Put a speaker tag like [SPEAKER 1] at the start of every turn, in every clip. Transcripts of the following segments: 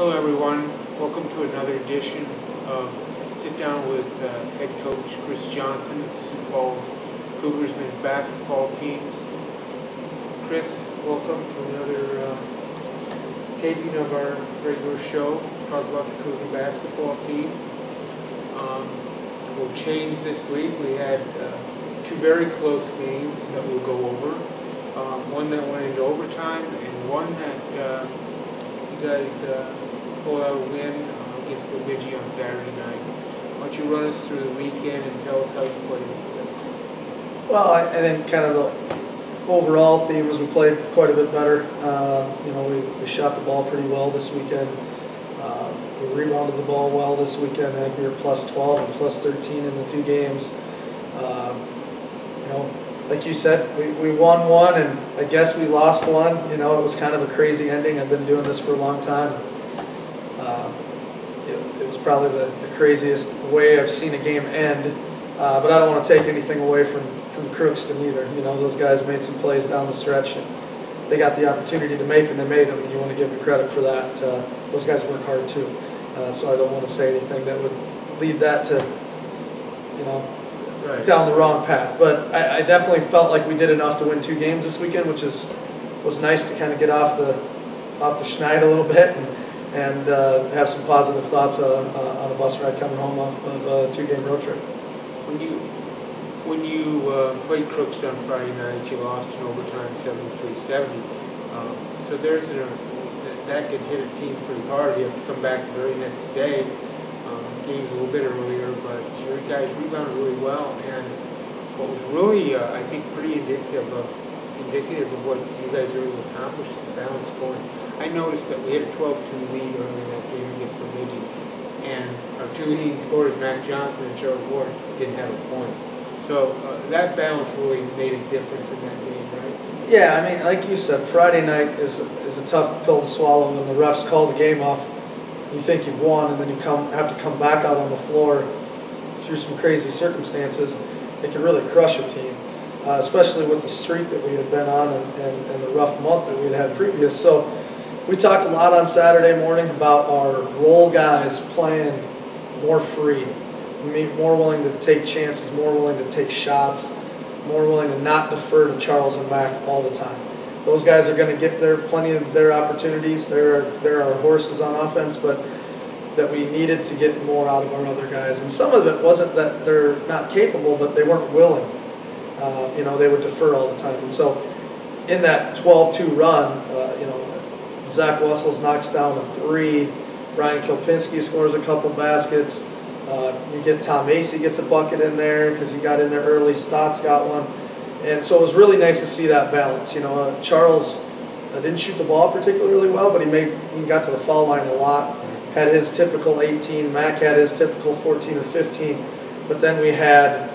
[SPEAKER 1] Hello everyone, welcome to another edition of Sit Down with head coach Chris Johnson, Sioux Falls Cougars men's basketball teams. Chris, welcome to another taping of our regular show. Talk about the Cougar basketball team. We'll change this week. We had two very close games that we'll go over. One that went into overtime and one that you guys pulled out a win against Bemidji on Saturday night. Why don't you run us through the weekend and tell us how you played?
[SPEAKER 2] Well, I think kind of the overall theme was we played quite a bit better. We shot the ball pretty well this weekend. We rebounded the ball well this weekend. I think we were plus 12 and plus 13 in the two games. Like you said, we won one, and I guess we lost one. It was kind of a crazy ending. I've been doing this for a long time. It was probably the craziest way I've seen a game end. But I don't want to take anything away from Crookston either. Those guys made some plays down the stretch, and they got the opportunity to make, and they made them, and you want to give them credit for that. Those guys work hard too. So I don't want to say anything that would lead that to, down the wrong path. But I definitely felt like we did enough to win two games this weekend, which was nice to kind of get off the schneid a little bit and have some positive thoughts on a bus ride coming home off of a two-game road trip.
[SPEAKER 1] When you played Crookston on Friday night, you lost in overtime 73-70. So that could hit a team pretty hard. You have to come back the very next day. Game's a little bit earlier, but your guys rebounded really well. And what was really, I think, pretty indicative of what you guys were able to accomplish is the balance scoring. I noticed that we had a 12-2 lead early in that game against Bemidji, and our two leading scorers, Mac Johnson and Charles Ward, didn't have a point. So that balance really made a difference in that game, right?
[SPEAKER 2] Yeah, I mean, like you said, Friday night is a tough pill to swallow when the refs call the game off. You think you've won, and then you have to come back out on the floor through some crazy circumstances. It can really crush a team, especially with the streak that we had been on and the rough month that we had previous. So we talked a lot on Saturday morning about our role guys playing more free, more willing to take chances, more willing to take shots, more willing to not defer to Charles and Mac all the time. Those guys are going to get plenty of their opportunities. They're our horses on offense, but that we needed to get more out of our other guys. And some of it wasn't that they're not capable, but they weren't willing. They would defer all the time. And so in that 12-2 run, Zach Wessels knocks down a three. Ryan Kilpinski scores a couple baskets. You get Tom Macy gets a bucket in there because he got in there early. Stotts got one. And so it was really nice to see that balance. Charles didn't shoot the ball particularly well, but he got to the foul line a lot. Had his typical 18. Mac had his typical 14 or 15. But then we had,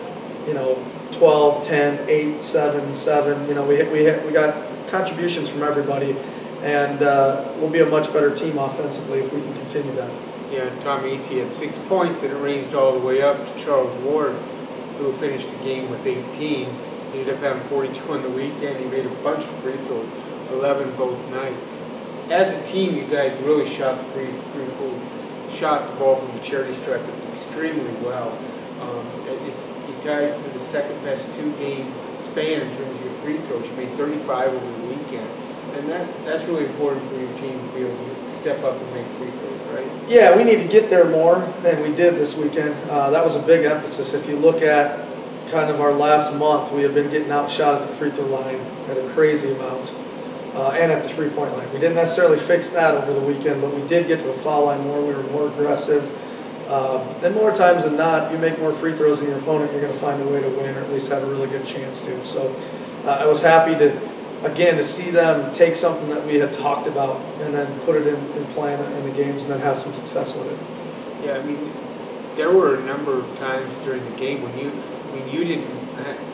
[SPEAKER 2] 12, 10, 8, 7, 7. We got contributions from everybody, and we'll be a much better team offensively if we can continue that.
[SPEAKER 1] Yeah, Tom Macy had 6 points, and it ranged all the way up to Charles Ward, who finished the game with 18. He ended up having 42 on the weekend. He made a bunch of free throws, 11 both nights. As a team, you guys really shot the free throws, shot the ball from the charity stripe extremely well. You tied for the second best two-game span in terms of your free throws. You made 35 over the weekend, and that's really important for your team to be able to step up and make free throws, right? Yeah,
[SPEAKER 2] we need to get there more than we did this weekend. That was a big emphasis. If you look at kind of our last month, we have been getting outshot at the free throw line at a crazy amount, and at the three-point line. We didn't necessarily fix that over the weekend, but we did get to the foul line more. We were more aggressive. And more times than not, you make more free throws than your opponent, you're going to find a way to win, or at least have a really good chance to. So I was happy to see them take something that we had talked about and then put it in plan in the games and then have some success with it.
[SPEAKER 1] Yeah, I mean, there were a number of times during the game when you didn't.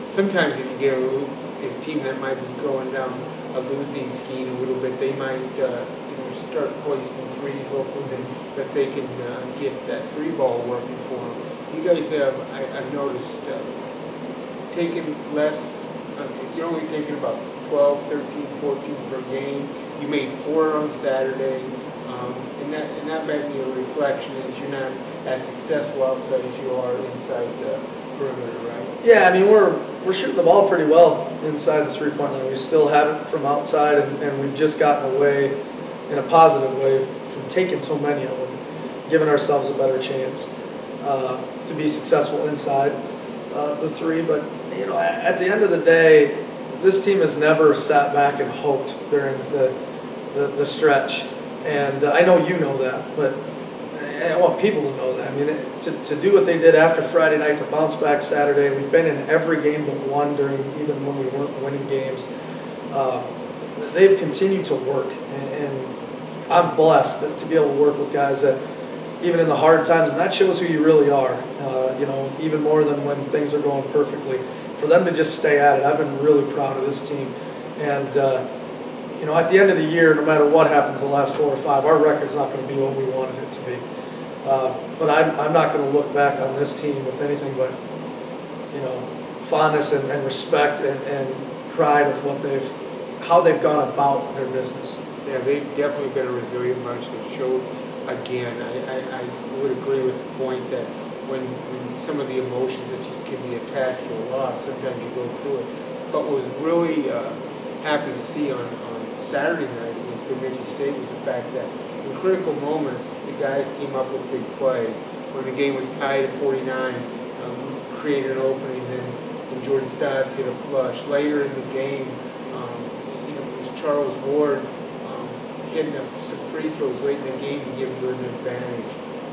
[SPEAKER 1] Sometimes if you get a team that might be going down a losing scheme a little bit, they might start hoisting threes, hoping that they can get that free ball working for them. You guys have, I've noticed, taken less. You're only taking about 12, 13, 14 per game. You made 4 on Saturday, and not maybe a reflection is you're not as successful outside as you are inside the perimeter, right?
[SPEAKER 2] Yeah, I mean, we're shooting the ball pretty well inside the three-point line. We still have it from outside, and we've just gotten away in a positive way from taking so many of them, giving ourselves a better chance to be successful inside the three. But, you know, at the end of the day, this team has never sat back and hoped during the stretch. And I know you know that, but I want people to know that. I mean, to do what they did after Friday night, to bounce back Saturday, we've been in every game but one during, even when we weren't winning games. They've continued to work, and I'm blessed to be able to work with guys that, even in the hard times, and that shows who you really are, you know, even more than when things are going perfectly. For them to just stay at it, I've been really proud of this team. And, you know, at the end of the year, no matter what happens the last 4 or 5, our record's not going to be what we wanted it to be. But I'm not going to look back on this team with anything but, you know, fondness and respect and pride of how they've gone about their business.
[SPEAKER 1] Yeah, they've definitely been a resilient bunch that showed again. I would agree with the point that when some of the emotions that you can be attached to a loss, sometimes you go through it. But what was really happy to see on Saturday night against Bemidji State was the fact that in critical moments, the guys came up with big plays. When the game was tied at 49, created an opening, and Jordan Stotts hit a flush. Later in the game, you know, it was Charles Ward hitting some free throws late in the game to give you an advantage.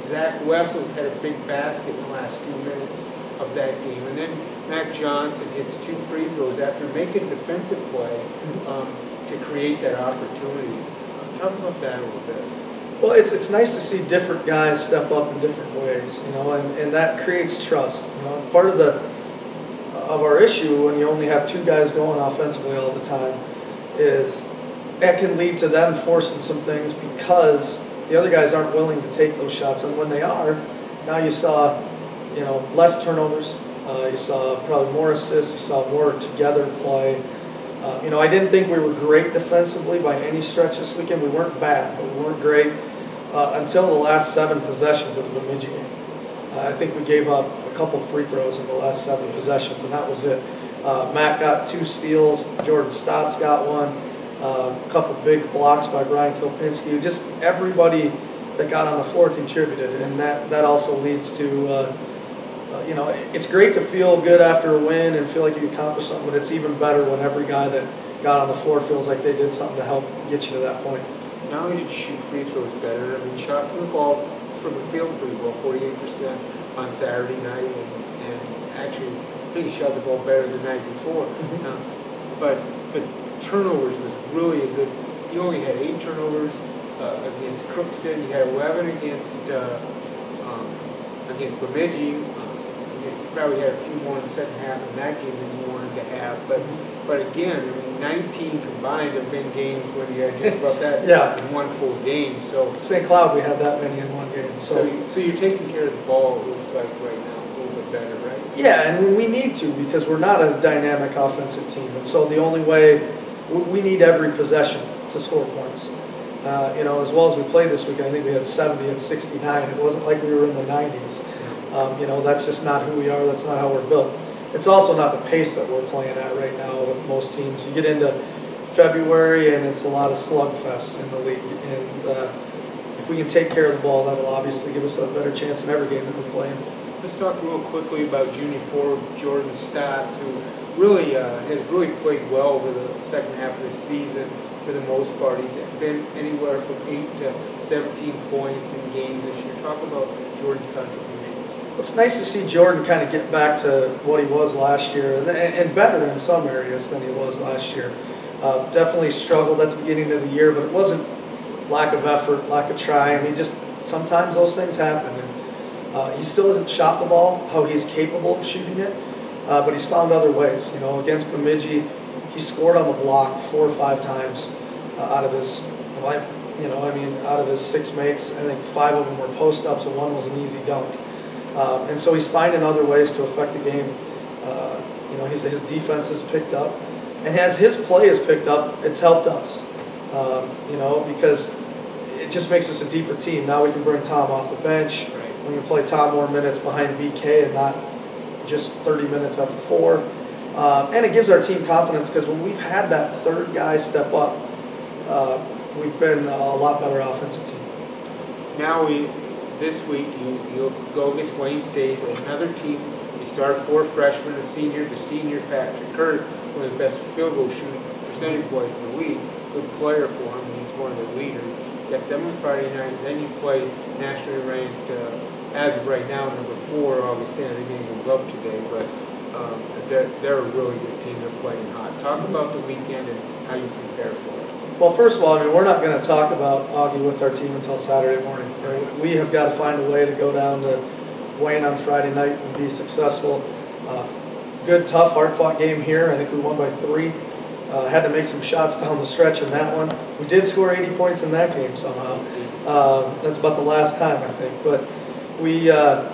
[SPEAKER 1] Zach Wessels had a big basket in the last 2 minutes of that game. And then Mac Johnson hits 2 free throws after making a defensive play to create that opportunity. Talk about that a little bit.
[SPEAKER 2] Well, it's nice to see different guys step up in different ways, you know, and that creates trust. You know, part of our issue when you only have 2 guys going offensively all the time is that can lead to them forcing some things because the other guys aren't willing to take those shots. And when they are, now you saw, you know, less turnovers. You saw probably more assists. You saw more together play. You know, I didn't think we were great defensively by any stretch this weekend. We weren't bad, but we weren't great until the last 7 possessions of the Bemidji game. I think we gave up a couple free throws in the last 7 possessions, and that was it. Matt got 2 steals. Jordan Stotts got 1. A couple big blocks by Brian Kilpinski. Just everybody that got on the floor contributed, and that also leads to, you know, it's great to feel good after a win and feel like you accomplished something, but it's even better when every guy that got on the floor feels like they did something to help get you to that point.
[SPEAKER 1] Not only did you shoot free throws better, I mean, shot from the ball, from the field pretty well, 48% on Saturday night, and actually, I think he shot the ball better the night before. But turnovers was really a good. You only had 8 turnovers against Crookston. You had 11 against Bemidji. You probably had a few more in the second half in that game than you wanted to have. But again, I mean, 19 combined have been games when you had just about that in one full game. So
[SPEAKER 2] St. Cloud, we had that many in one game.
[SPEAKER 1] So you're taking care of the ball. It looks like right now a little bit better, right?
[SPEAKER 2] Yeah, and we need to because we're not a dynamic offensive team, and so the only way. We need every possession to score points. You know, as well as we played this weekend, I think we had 70 and 69. It wasn't like we were in the 90s. You know, that's just not who we are. That's not how we're built. It's also not the pace that we're playing at right now with most teams. You get into February, and it's a lot of slugfests in the league. And if we can take care of the ball, that'll obviously give us a better chance in every game that we're playing.
[SPEAKER 1] Let's talk real quickly about junior forward Jordan Stotts, who really has really played well over the second half of the season for the most part. He's been anywhere from 8 to 17 points in games this year. Talk about Jordan's contributions.
[SPEAKER 2] It's nice to see Jordan kind of get back to what he was last year, and better in some areas than he was last year. Definitely struggled at the beginning of the year, but it wasn't lack of effort, lack of try. I mean, just sometimes those things happen. And he still hasn't shot the ball how he's capable of shooting it. But he's found other ways. You know, against Bemidji, he scored on the block 4 or 5 times out of his, you know, I mean, out of his 6 makes. I think 5 of them were post-ups, and 1 was an easy dunk. And so he's finding other ways to affect the game. You know, his defense has picked up, and as his play has picked up, it's helped us. You know, because it just makes us a deeper team. Now we can bring Tom off the bench.
[SPEAKER 1] Right.
[SPEAKER 2] We can play Tom more minutes behind BK and not just 30 minutes at the 4. And it gives our team confidence because when we've had that third guy step up, we've been a lot better offensive team.
[SPEAKER 1] Now this week you'll go against Wayne State, another team. They start 4 freshmen, a senior. The senior Patrick Kurt, one of the best field goal shooting percentage-wise in the league, good player for him. He's one of the leaders. Get them on Friday night, and then you play nationally ranked, as of right now, number 4, Augustana. They didn't even go up today, but they're a really good team. They're playing hot. Talk about the weekend and how you prepare for it.
[SPEAKER 2] Well, first of all, I mean, we're not going to talk about Augie with our team until Saturday morning. Right? We have got to find a way to go down to Wayne on Friday night and be successful. Good, tough, hard-fought game here. I think we won by 3. Had to make some shots down the stretch in that one. We did score 80 points in that game somehow. That's about the last time, I think. But we have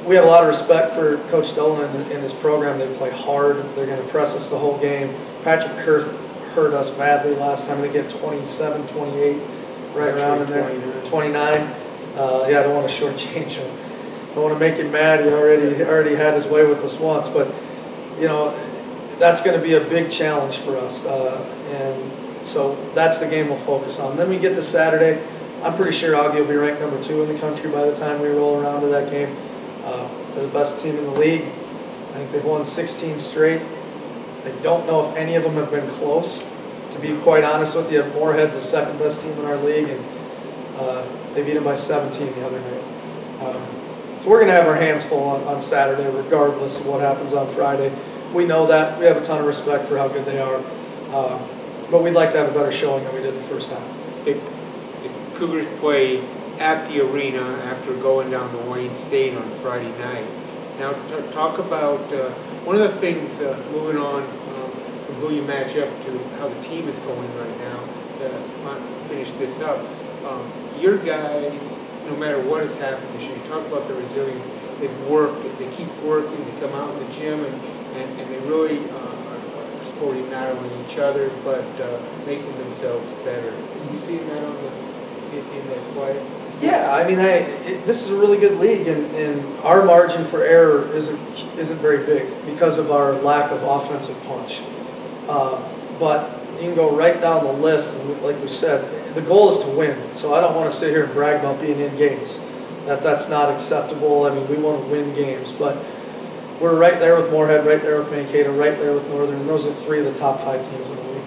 [SPEAKER 2] a lot of respect for Coach Dolan and his program. They play hard. They're going to press us the whole game. Patrick Kurth hurt us badly last time. They get 27, 28, right around in there. 29. Yeah, I don't want to shortchange him. I don't want to make him mad. He already had his way with us once. But, you know, that's going to be a big challenge for us. And so that's the game we'll focus on. Then we get to Saturday. I'm pretty sure Augie will be ranked number 2 in the country by the time we roll around to that game. They're the best team in the league. I think they've won 16 straight. I don't know if any of them have been close. To be quite honest with you, Moorhead's the second best team in our league, and they beat them by 17 the other night. So we're going to have our hands full on Saturday, regardless of what happens on Friday. We know that. We have a ton of respect for how good they are, but we'd like to have a better showing than we did the first time.
[SPEAKER 1] The Cougars play at the arena after going down to Wayne State on Friday night. Now, talk about one of the things moving on from who you match up to how the team is going right now to finish this up. Your guys, no matter what has happened this year, you talk about the resilience. They've worked, they keep working, they come out in the gym, and they really are supporting not only each other, but making themselves better. You see that in that play?
[SPEAKER 2] Yeah, I mean, this is a really good league, and our margin for error isn't very big because of our lack of offensive punch. But you can go right down the list, and like we said, the goal is to win. So I don't want to sit here and brag about being in games. That's not acceptable. I mean, we want to win games, but we're right there with Moorhead, right there with Mankato, right there with Northern, and those are 3 of the top 5 teams in the league.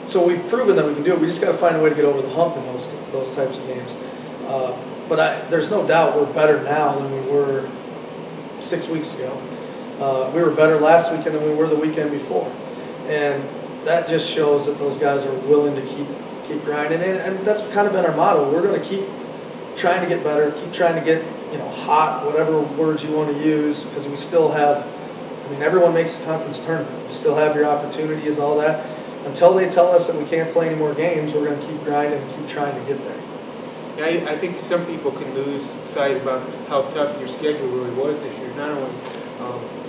[SPEAKER 2] So we've proven that we can do it. We just got to find a way to get over the hump in those types of games. But there's no doubt we're better now than we were 6 weeks ago. We were better last weekend than we were the weekend before. And that just shows that those guys are willing to keep grinding. And that's kind of been our motto. We're going to keep trying to get better, keep trying to get hot, whatever words you want to use, because we still have, I mean, everyone makes the conference tournament. You still have your opportunities, all that. Until they tell us that we can't play any more games, we're going to keep grinding and keep trying to get there.
[SPEAKER 1] Yeah, I think some people can lose sight about how tough your schedule really was this year. Not only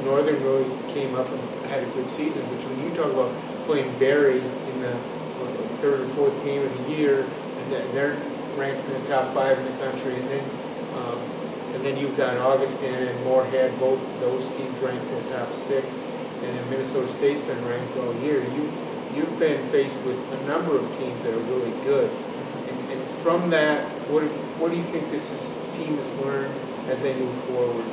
[SPEAKER 1] Northern really came up and had a good season, but when you talk about playing Barry in the 3rd or 4th game of the year, and they're ranked in the top 5 in the country, and then you've got Augustana and Moorhead, both of those teams ranked in the top 6, and then Minnesota State's been ranked all year. You've been faced with a number of teams that are really good. And from that, what do you think this team has learned as they move forward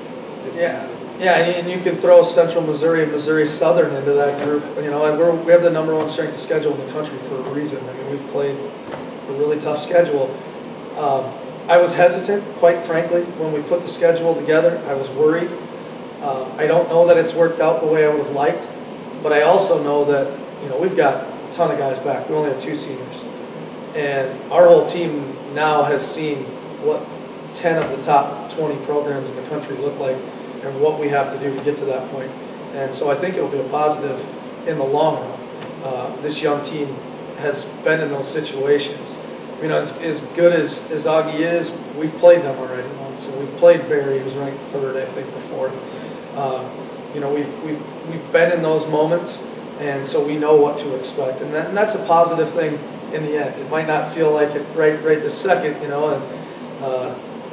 [SPEAKER 1] this season?
[SPEAKER 2] Yeah, and you can throw Central Missouri and Missouri Southern into that group. And we have the number 1 strength of schedule in the country for a reason. I mean, we've played a really tough schedule. I was hesitant, quite frankly, when we put the schedule together. I was worried. I don't know that it's worked out the way I would have liked, but I also know that we've got a ton of guys back. We only have 2 seniors. And our whole team now has seen what 10 of the top 20 programs in the country look like and what we have to do to get to that point. And so I think it'll be a positive in the long run. This young team has been in those situations. As good as Augie is, we've played them already once. And we've played Barry, who's ranked 3rd, I think, or 4th. We've been in those moments, and so we know what to expect. And that's a positive thing in the end. It might not feel like it right this second, you know,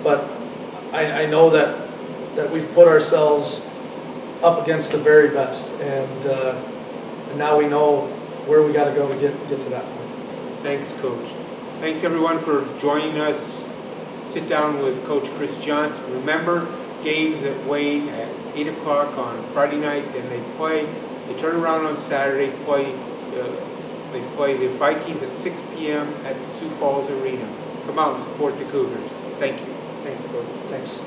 [SPEAKER 2] but I know that we've put ourselves up against the very best, and now we know where we got to go to get to that point.
[SPEAKER 1] Thanks, Coach. Thanks everyone for joining us. Sit down with Coach Chris Johnson. Remember, games at Wayne at 8 o'clock on Friday night, then they turn around on Saturday, they play the Vikings at 6 p.m. at the Sioux Falls Arena. Come out and support the Cougars. Thank you. Thanks, Coach.
[SPEAKER 2] Thanks.